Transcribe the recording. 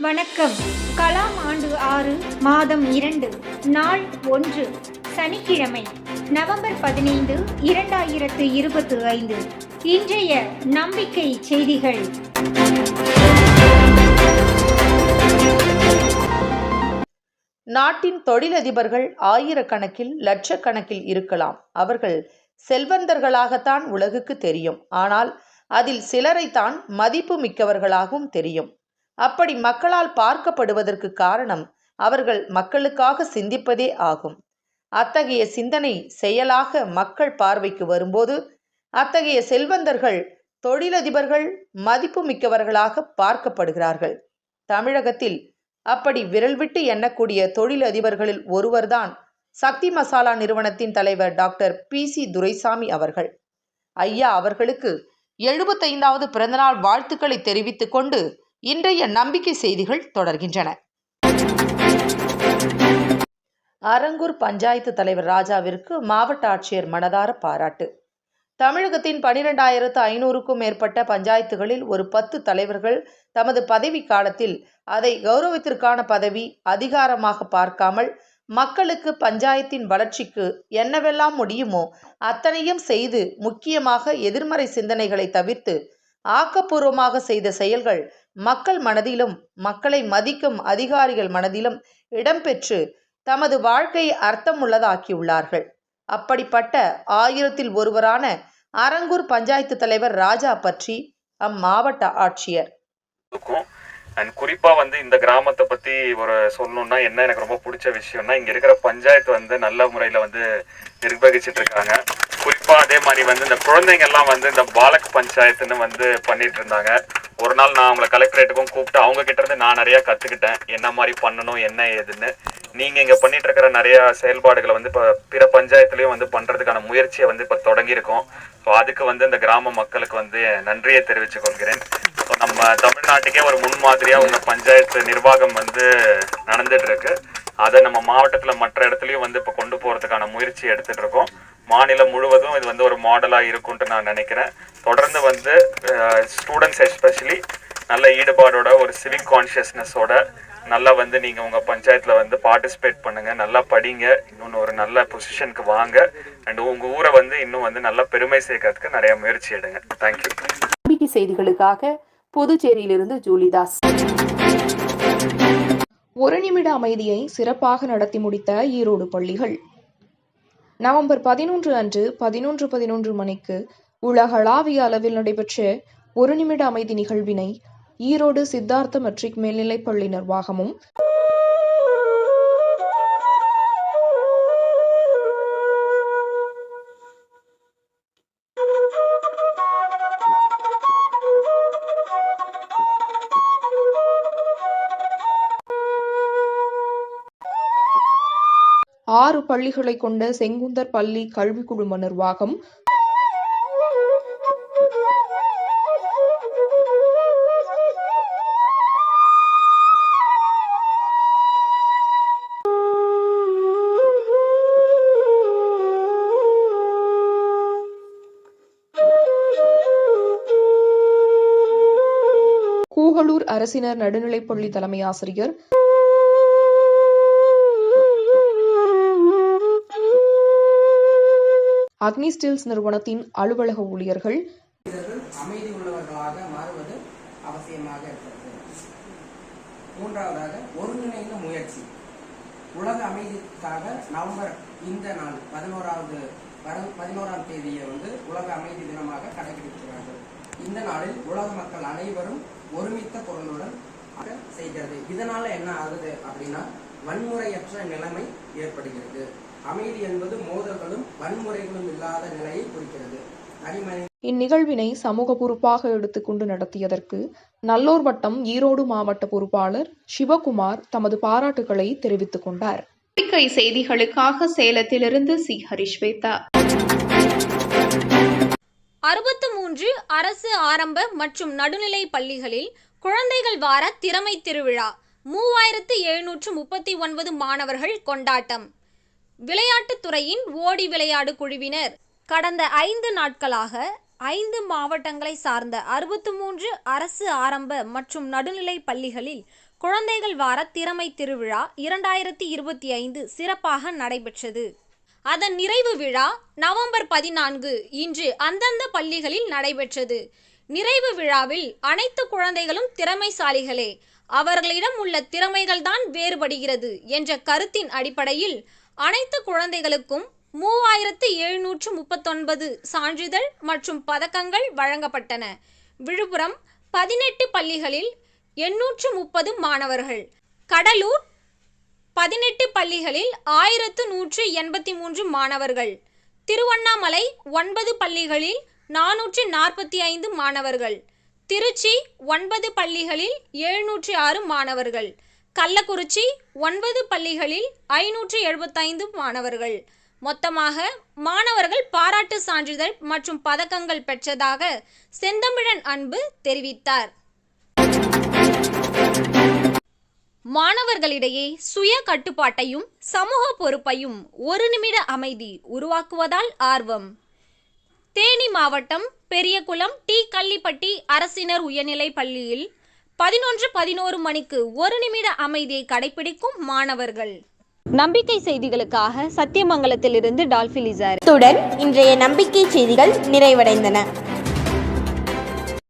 வணக்கம். கலாம் ஆண்டு 6 மாதம் 2 நாள் 1 சனிக்கிழமை நவம்பர் 15, 2025. இன்றைய நம்பிக்கை செய்திகள். நாட்டின் தொழிலதிபர்கள் ஆயிரக்கணக்கில் லட்சக்கணக்கில் இருக்கலாம். அவர்கள் செல்வந்தர்களாகத்தான் உலகுக்கு தெரியும். ஆனால் அதில் சிலரைத்தான் மதிப்பு மிக்கவர்களாகவும் தெரியும். அப்படி மக்களால் பார்க்கப்படுவதற்கு காரணம் அவர்கள் மக்களுக்காக சிந்திப்பதே ஆகும். அத்தகைய சிந்தனை செயலாக மக்கள் பார்வைக்கு வரும்போது அத்தகைய செல்வந்தர்கள் தொழிலதிபர்கள் மதிப்பு மிக்கவர்களாக பார்க்கப்படுகிறார்கள். தமிழகத்தில் அப்படி விரல் விட்டு எண்ணக்கூடிய தொழிலதிபர்களில் ஒருவர்தான் சக்தி மசாலா நிறுவனத்தின் தலைவர் டாக்டர் PC துரைசாமி அவர்கள். ஐயா அவர்களுக்கு 75வது பிறந்தநாள் வாழ்த்துக்களை தெரிவித்துக் கொண்டு இன்றைய நம்பிக்கை செய்திகள் தொடர்கின்றன. அரங்கூர் பஞ்சாயத்து தலைவர் ராஜாவிற்கு மாவட்ட ஆட்சியர் மனதார பாராட்டு. தமிழகத்தின் 12,500க்கும் மேற்பட்ட பஞ்சாயத்துகளில் ஒரு 10 தலைவர்கள் தமது பதவி காலத்தில் அதை கௌரவத்திற்கான பதவி அதிகாரமாக பார்க்காமல் மக்களுக்கு பஞ்சாயத்தின் வளர்ச்சிக்கு என்னவெல்லாம் முடியுமோ அத்தனையும் செய்து, முக்கியமாக எதிர்மறை சிந்தனைகளை தவிர்த்து ஆக்கப்பூர்வமாக செய்த செயல்கள் மக்கள் மனதிலும் மக்களை மதிக்கும் அதிகாரிகள் மனதிலும் இடம்பெற்று தமது வாழ்க்கையை அர்த்தமுள்ளதாக்கியுள்ளார்கள். அப்படிப்பட்ட 1000ல் ஒருவரான அரங்கூர் பஞ்சாயத்து தலைவர் ராஜா பற்றி அம்மாவட்ட ஆட்சியர் குறிப்பா இந்த கிராமத்தை பத்தி ஒரு சொல்லணும்னா என்ன எனக்கு ரொம்ப பிடிச்ச விஷயம்னா, இங்க இருக்கிற பஞ்சாயத்து நல்ல முறையில நிர்வகிச்சிட்டு இருக்காங்க. குறிப்பா அதே மாதிரி இந்த குழந்தைங்க எல்லாம் இந்த பாலக் பஞ்சாயத்துன்னு பண்ணிட்டு இருந்தாங்க. ஒரு நாள் நான் அவங்களை கலெக்டரேட்டுக்கும் கூப்பிட்டு அவங்க கிட்ட இருந்து நான் நிறைய கத்துக்கிட்டேன், என்ன மாதிரி பண்ணணும் என்ன ஏதுன்னு. நீங்க இங்க பண்ணிட்டு இருக்கிற நிறைய செயல்பாடுகளை இப்ப பிற பஞ்சாயத்துலயும் பண்றதுக்கான முயற்சியை இப்ப தொடங்கியிருக்கோம். ஸோ அதுக்கு இந்த கிராம மக்களுக்கு நன்றியை தெரிவித்துக் கொள்கிறேன். நம்ம தமிழ்நாட்டுக்கே ஒரு முன்மாதிரியா உங்க பஞ்சாயத்து நிர்வாகம் நடந்துட்டு இருக்கு. அதை நம்ம மாவட்டத்துல மற்ற இடத்துலயும் இப்ப கொண்டு போறதுக்கான முயற்சி எடுத்துட்டு இருக்கோம். மாநிலம் முழுவதும் இது ஒரு மாடலா இருக்கும்ட்டு நான் நினைக்கிறேன். தொடர்ந்து ஸ்டூடெண்ட்ஸ் எஸ்பெஷலி நல்ல ஈடுபாடோட ஒரு சிவிக் கான்சியஸ்னஸோட நல்லா நீங்க உங்க பஞ்சாயத்துல பார்ட்டிசிபேட் பண்ணுங்க, நல்லா படிங்க, இன்னொன்னு ஒரு நல்ல பொசிஷனுக்கு வாங்க, அண்ட் உங்க ஊரை இன்னும் நல்ல பெருமை சேர்க்கறதுக்கு நிறைய முயற்சி எடுங்க. தேங்க்யூ. நம்பிக்கை செய்திகளுக்காக புதுச்சேரியிலிருந்து ஜூலிதாஸ். ஒரு நிமிட அமைதியை சிறப்பாக நடத்தி முடித்த ஈரோடு பள்ளிகள். நவம்பர் 11 அன்று 11:11 மணிக்கு உலகளாவிய அளவில் நடைபெற்ற ஒரு நிமிட அமைதி நிகழ்வினை ஈரோடு சித்தார்த்த மெட்ரிக் மேல்நிலைப் பள்ளி நிர்வாகமும் ஆறு பள்ளிகளை கொண்ட செங்குந்தர் பள்ளி கல்வி குழும நிர்வாகம் கூகலூர் அரசினர் நடுநிலைப்பள்ளி தலைமை ஆசிரியர் அக்னி ஸ்டீல்ஸ் நிறுவனத்தின் அலுவலக ஊழியர்கள் அமைதி உள்ளவர்களாக மாறுவது அவசியமாக இருக்கிறது. மூன்றாவதாக ஒருங்கிணைந்த முயற்சி. உலக அமைதிக்காக நவம்பர் இந்த நாள் 11ஆம் தேதியை உலக அமைதி தினமாக கடைபிடிக்கிறார்கள். இந்த நாளில் உலக மக்கள் அனைவரும் ஒருமித்த குரலுடன் செய்கிறது. இதனால என்ன ஆகுது அப்படின்னா, வன்முறையற்ற நிலைமை ஏற்படுகிறது. அமைதி என்பது மோதல்களும் வன்முறைகளும் இல்லாத நிலையை குறிக்கிறது. இந்நிகழ்வினை சமூக பொறுப்பாக எடுத்துக்கொண்டு நடத்தியதற்கு நல்லூர் வட்டம் ஈரோடு மாவட்ட பொறுப்பாளர் சிவகுமார் தமது பாராட்டுகளை தெரிவித்துக் கொண்டார். நம்பிக்கை செய்திகளுக்காக சேலத்திலிருந்து சி. ஹரிஸ்வேதா. 63 அரசு ஆரம்ப மற்றும் நடுநிலை பள்ளிகளில் குழந்தைகள் வார திறமை திருவிழா. 3739 மாணவர்கள் கொண்டாட்டம். விளையாட்டுத்துறையின் ஓடி விளையாடு குழுவினர் கடந்த 5 நாட்களாக 5 மாவட்டங்களை சார்ந்த 63 அரசு ஆரம்ப மற்றும் நடுநிலை பள்ளிகளில் குழந்தைகள் வார திறமை திருவிழா 2025 சிறப்பாக நடைபெற்றது. அதன் நிறைவு விழா நவம்பர் 14 இன்று அந்தந்த பள்ளிகளில் நடைபெற்றது. நிறைவு விழாவில் அனைத்து குழந்தைகளும் திறமைசாலிகளே, அவர்களிடம் உள்ள திறமைகள்தான் வேறுபடுகிறது என்ற கருத்தின் அடிப்படையில் அனைத்து குழந்தைகளுக்கும் 3739 சான்றிதழ் மற்றும் பதக்கங்கள் வழங்கப்பட்டன. விழுப்புரம் 18 பள்ளிகளில் 830 மாணவர்கள், கடலூர் 18 பள்ளிகளில் 1183 மாணவர்கள், திருவண்ணாமலை 9 பள்ளிகளில் 445 மாணவர்கள், திருச்சி 9 பள்ளிகளில் 706 மாணவர்கள், கள்ளக்குறிச்சி 9 பள்ளிகளில் 575 மாணவர்கள். மொத்தமாக மாணவர்கள் பாராட்டு சான்றிதழ் மற்றும் பதக்கங்கள் பெற்றதாக செந்தமிழன் அன்பு தெரிவித்தார். மாணவர்களிடையே சுய கட்டுப்பாட்டையும் சமூக பொறுப்பையும் ஒரு நிமிட அமைதி உருவாக்குவதால் ஆர்வம். தேனி மாவட்டம் பெரியகுளம் டி. கள்ளிப்பட்டி அரசினர் உயர்நிலை பள்ளியில் 11:11 மணிக்கு ஒரு நிமிட அமைதியை கடைபிடிக்கும் மாணவர்கள். நம்பிக்கை செய்திகளுக்காக சத்தியமங்கலத்திலிருந்து டால்ஃபி லிசார். இத்துடன் இன்றைய நம்பிக்கை செய்திகள் நிறைவடைந்தன.